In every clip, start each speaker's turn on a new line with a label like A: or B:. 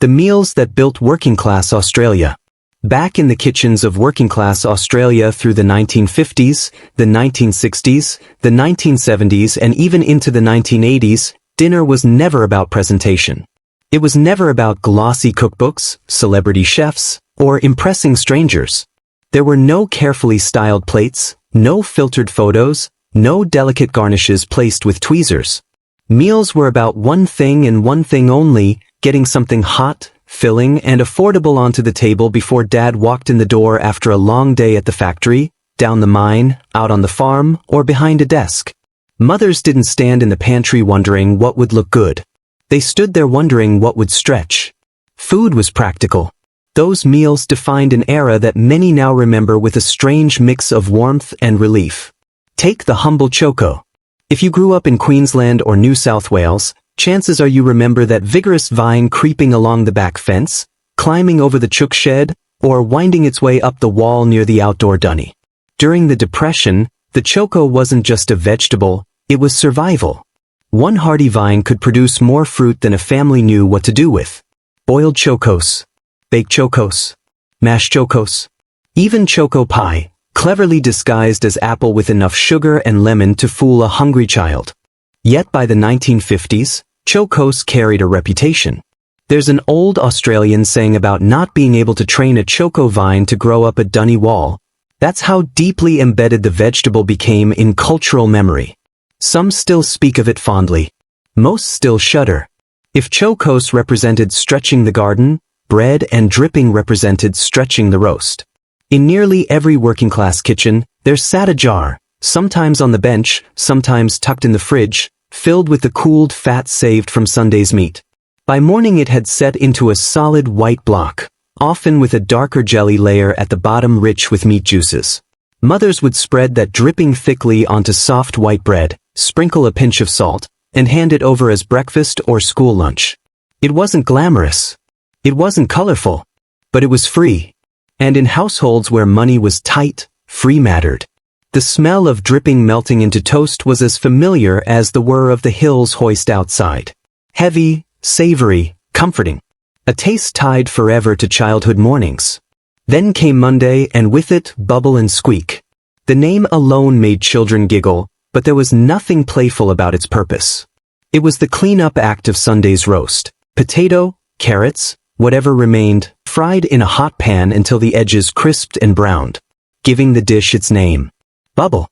A: The meals that built working-class Australia. Back in the kitchens of working-class Australia through the 1950s, the 1960s, the 1970s, and even into the 1980s, dinner was never about presentation. It was never about glossy cookbooks, celebrity chefs, or impressing strangers. There were no carefully styled plates, no filtered photos, no delicate garnishes placed with tweezers. Meals were about one thing and one thing only: getting something hot, filling, and affordable onto the table before Dad walked in the door after a long day at the factory, down the mine, out on the farm, or behind a desk. Mothers didn't stand in the pantry wondering what would look good. They stood there wondering what would stretch. Food was practical. Those meals defined an era that many now remember with a strange mix of warmth and relief. Take the humble choco. If you grew up in Queensland or New South Wales, chances are you remember that vigorous vine creeping along the back fence, climbing over the chook shed, or winding its way up the wall near the outdoor dunny. During the Depression, the choco wasn't just a vegetable, it was survival. One hearty vine could produce more fruit than a family knew what to do with. Boiled chocos, baked chocos, mashed chocos, even choco pie, cleverly disguised as apple with enough sugar and lemon to fool a hungry child. Yet by the 1950s, chocos carried a reputation. There's an old Australian saying about not being able to train a choco vine to grow up a dunny wall. That's how deeply embedded the vegetable became in cultural memory. Some still speak of it fondly. Most still shudder. If chocos represented stretching the garden, bread and dripping represented stretching the roast. In nearly every working-class kitchen, there sat a jar, sometimes on the bench, sometimes tucked in the fridge, filled with the cooled fat saved from Sunday's meat. By morning it had set into a solid white block, often with a darker jelly layer at the bottom rich with meat juices. Mothers would spread that dripping thickly onto soft white bread, sprinkle a pinch of salt, and hand it over as breakfast or school lunch. It wasn't glamorous. It wasn't colorful. But it was free. And in households where money was tight, free mattered. The smell of dripping melting into toast was as familiar as the whir of the hills hoist outside. Heavy, savory, comforting. A taste tied forever to childhood mornings. Then came Monday, and with it, bubble and squeak. The name alone made children giggle, but there was nothing playful about its purpose. It was the clean-up act of Sunday's roast. Potato, carrots, whatever remained, fried in a hot pan until the edges crisped and browned, giving the dish its name. Bubble.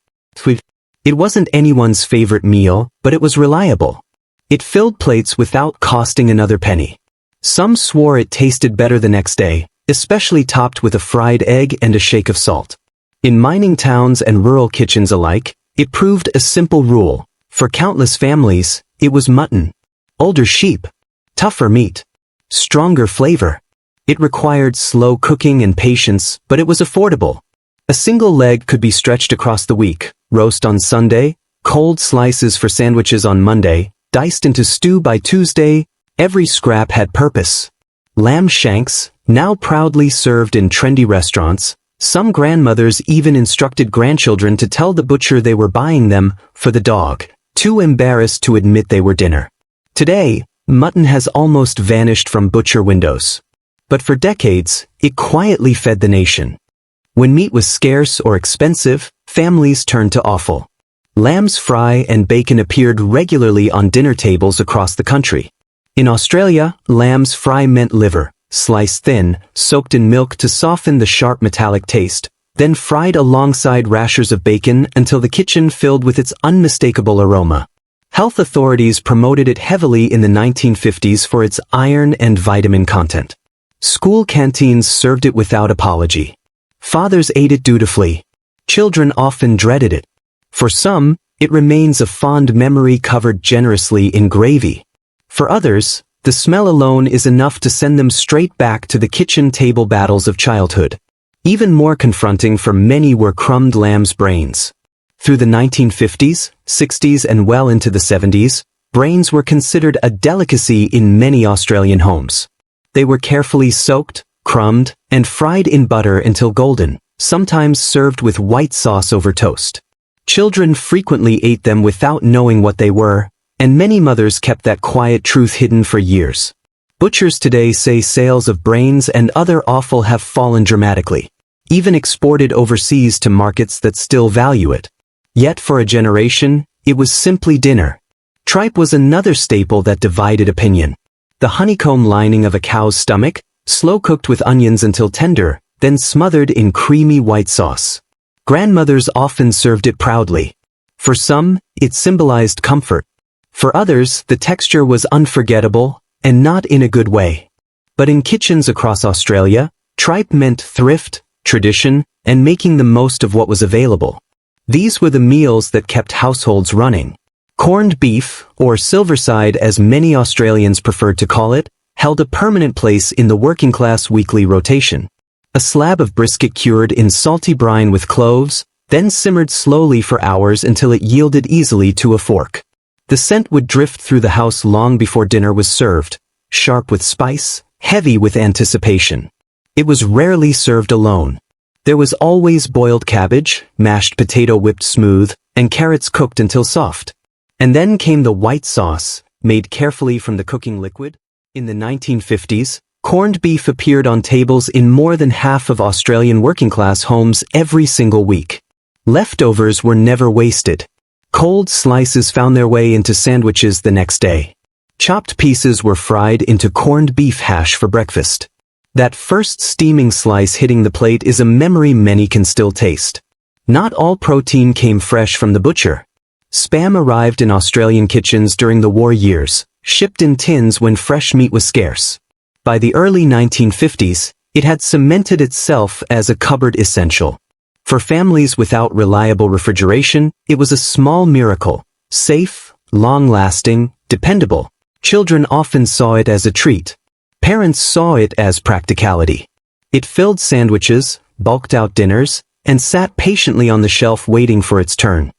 A: It wasn't anyone's favorite meal, but it was reliable. It filled plates without costing another penny. Some swore it tasted better the next day, especially topped with a fried egg and a shake of salt. In mining towns and rural kitchens alike, it proved a simple rule. For countless families, it was mutton. Older sheep. Tougher meat. Stronger flavor. It required slow cooking and patience, but it was affordable. A single leg could be stretched across the week, roast on Sunday, cold slices for sandwiches on Monday, diced into stew by Tuesday. Every scrap had purpose. Lamb shanks, now proudly served in trendy restaurants. Some grandmothers even instructed grandchildren to tell the butcher they were buying them for the dog, too embarrassed to admit they were dinner. Today, mutton has almost vanished from butcher windows. But for decades, it quietly fed the nation. When meat was scarce or expensive, families turned to offal. Lamb's fry and bacon appeared regularly on dinner tables across the country. In Australia, lamb's fry meant liver, sliced thin, soaked in milk to soften the sharp metallic taste, then fried alongside rashers of bacon until the kitchen filled with its unmistakable aroma. Health authorities promoted it heavily in the 1950s for its iron and vitamin content. School canteens served it without apology. Fathers ate it dutifully. Children often dreaded it. For some, it remains a fond memory covered generously in gravy. For others, the smell alone is enough to send them straight back to the kitchen table battles of childhood. Even more confronting for many were crumbed lamb's brains. Through the 1950s, 60s, and well into the 70s, brains were considered a delicacy in many Australian homes. They were carefully soaked, crumbed, and fried in butter until golden, sometimes served with white sauce over toast. Children frequently ate them without knowing what they were, and many mothers kept that quiet truth hidden for years. Butchers today say sales of brains and other offal have fallen dramatically, even exported overseas to markets that still value it. Yet for a generation, it was simply dinner. Tripe was another staple that divided opinion. The honeycomb lining of a cow's stomach, slow-cooked with onions until tender, then smothered in creamy white sauce. Grandmothers often served it proudly. For some, it symbolized comfort. For others, the texture was unforgettable, and not in a good way. But in kitchens across Australia, tripe meant thrift, tradition, and making the most of what was available. These were the meals that kept households running. Corned beef, or silverside as many Australians preferred to call it, held a permanent place in the working-class weekly rotation. A slab of brisket cured in salty brine with cloves, then simmered slowly for hours until it yielded easily to a fork. The scent would drift through the house long before dinner was served, sharp with spice, heavy with anticipation. It was rarely served alone. There was always boiled cabbage, mashed potato whipped smooth, and carrots cooked until soft. And then came the white sauce, made carefully from the cooking liquid. In the 1950s, corned beef appeared on tables in more than half of Australian working-class homes every single week. Leftovers were never wasted. Cold slices found their way into sandwiches the next day. Chopped pieces were fried into corned beef hash for breakfast. That first steaming slice hitting the plate is a memory many can still taste. Not all protein came fresh from the butcher. Spam arrived in Australian kitchens during the war years, shipped in tins when fresh meat was scarce. By the early 1950s, it had cemented itself as a cupboard essential. For families without reliable refrigeration, it was a small miracle. Safe, long-lasting, dependable. Children often saw it as a treat. Parents saw it as practicality. It filled sandwiches, bulked out dinners, and sat patiently on the shelf waiting for its turn.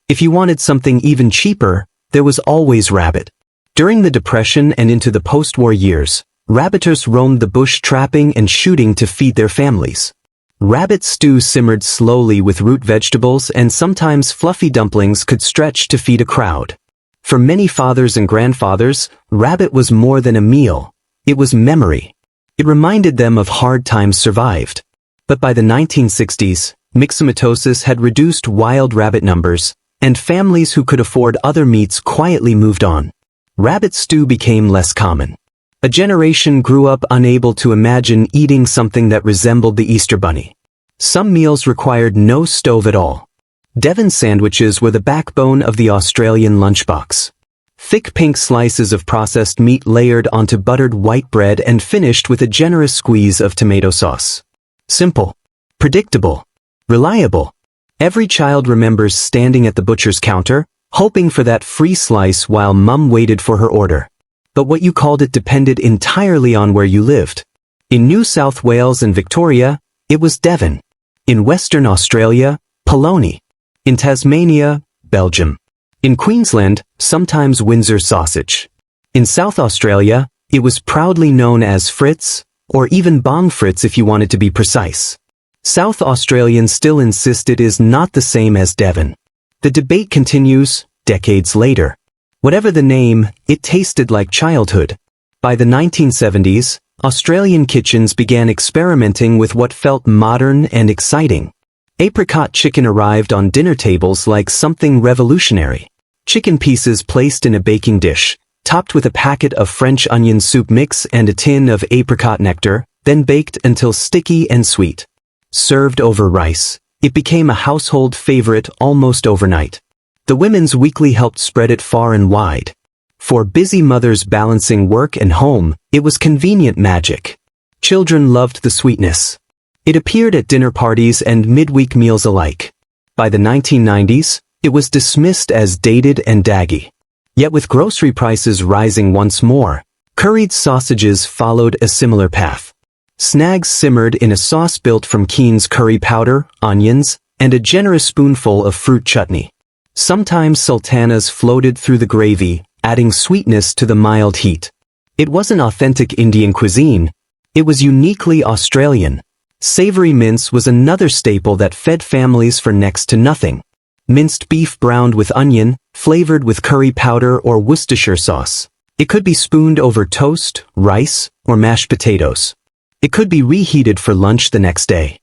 A: If you wanted something even cheaper, there was always rabbit. During the Depression and into the post-war years, rabbiters roamed the bush trapping and shooting to feed their families. Rabbit stew simmered slowly with root vegetables, and sometimes fluffy dumplings could stretch to feed a crowd. For many fathers and grandfathers, rabbit was more than a meal. It was memory. It reminded them of hard times survived. But by the 1960s, myxomatosis had reduced wild rabbit numbers, and families who could afford other meats quietly moved on. Rabbit stew became less common. A generation grew up unable to imagine eating something that resembled the Easter Bunny. Some meals required no stove at all. Devon sandwiches were the backbone of the Australian lunchbox. Thick pink slices of processed meat layered onto buttered white bread and finished with a generous squeeze of tomato sauce. Simple, predictable, reliable. Every child remembers standing at the butcher's counter, hoping for that free slice while mum waited for her order. But what you called it depended entirely on where you lived. In New South Wales and Victoria, it was Devon. In Western Australia, polony. In Tasmania, Belgium. In Queensland, sometimes Windsor sausage. In South Australia, it was proudly known as Fritz, or even bong Fritz if you wanted to be precise. South Australians still insist it is not the same as Devon. The debate continues, decades later. Whatever the name, it tasted like childhood. By the 1970s, Australian kitchens began experimenting with what felt modern and exciting. Apricot chicken arrived on dinner tables like something revolutionary. Chicken pieces placed in a baking dish, topped with a packet of French onion soup mix and a tin of apricot nectar, then baked until sticky and sweet. Served over rice, it became a household favorite almost overnight. The Women's Weekly helped spread it far and wide. For busy mothers balancing work and home, it was convenient magic. Children loved the sweetness. It appeared at dinner parties and midweek meals alike. By the 1990s, it was dismissed as dated and daggy. Yet with grocery prices rising once more, curried sausages followed a similar path. Snags simmered in a sauce built from Keen's curry powder, onions, and a generous spoonful of fruit chutney. Sometimes sultanas floated through the gravy, adding sweetness to the mild heat. It wasn't authentic Indian cuisine. It was uniquely Australian. Savory mince was another staple that fed families for next to nothing. Minced beef browned with onion, flavored with curry powder or Worcestershire sauce. It could be spooned over toast, rice, or mashed potatoes. It could be reheated for lunch the next day.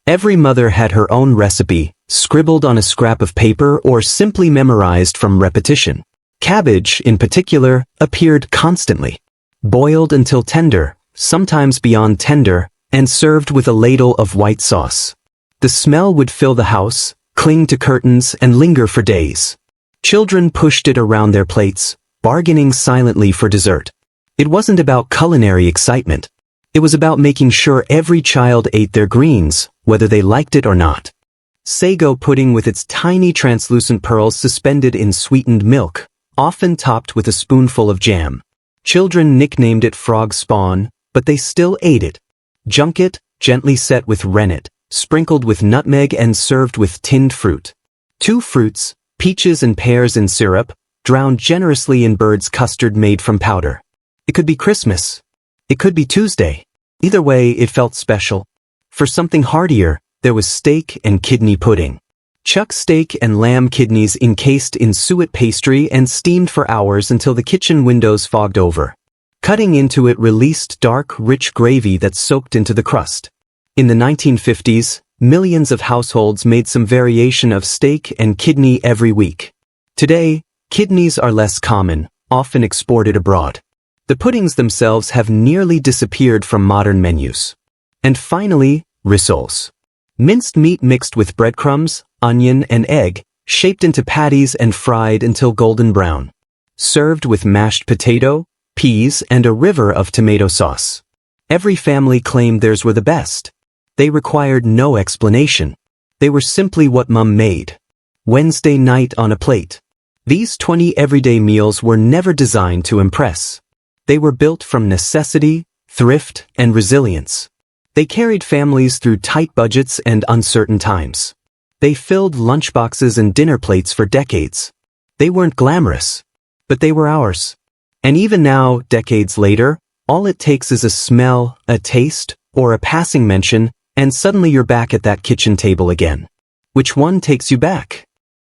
A: Every mother had her own recipe, scribbled on a scrap of paper or simply memorized from repetition. Cabbage, in particular, appeared constantly. Boiled until tender, sometimes beyond tender, and served with a ladle of white sauce. The smell would fill the house, cling to curtains, and linger for days. Children pushed it around their plates, bargaining silently for dessert. It wasn't about culinary excitement. It was about making sure every child ate their greens, whether they liked it or not. Sago pudding with its tiny translucent pearls suspended in sweetened milk, often topped with a spoonful of jam. Children nicknamed it frog spawn, but they still ate it. Junket, gently set with rennet, sprinkled with nutmeg and served with tinned fruit. 2 fruits, peaches and pears in syrup, drowned generously in bird's custard made from powder. It could be Christmas. It could be Tuesday. Either way, it felt special. For something heartier, there was steak and kidney pudding. Chuck steak and lamb kidneys encased in suet pastry and steamed for hours until the kitchen windows fogged over. Cutting into it released dark, rich gravy that soaked into the crust. In the 1950s, millions of households made some variation of steak and kidney every week. Today, kidneys are less common, often exported abroad. The puddings themselves have nearly disappeared from modern menus. And finally, rissoles. Minced meat mixed with breadcrumbs, onion, and egg, shaped into patties and fried until golden brown. Served with mashed potato, peas, and a river of tomato sauce. Every family claimed theirs were the best. They required no explanation. They were simply what Mum made. Wednesday night on a plate. These 20 everyday meals were never designed to impress. They were built from necessity, thrift, and resilience. They carried families through tight budgets and uncertain times. They filled lunchboxes and dinner plates for decades. They weren't glamorous, but they were ours. And even now, decades later, all it takes is a smell, a taste, or a passing mention, and suddenly you're back at that kitchen table again. Which one takes you back?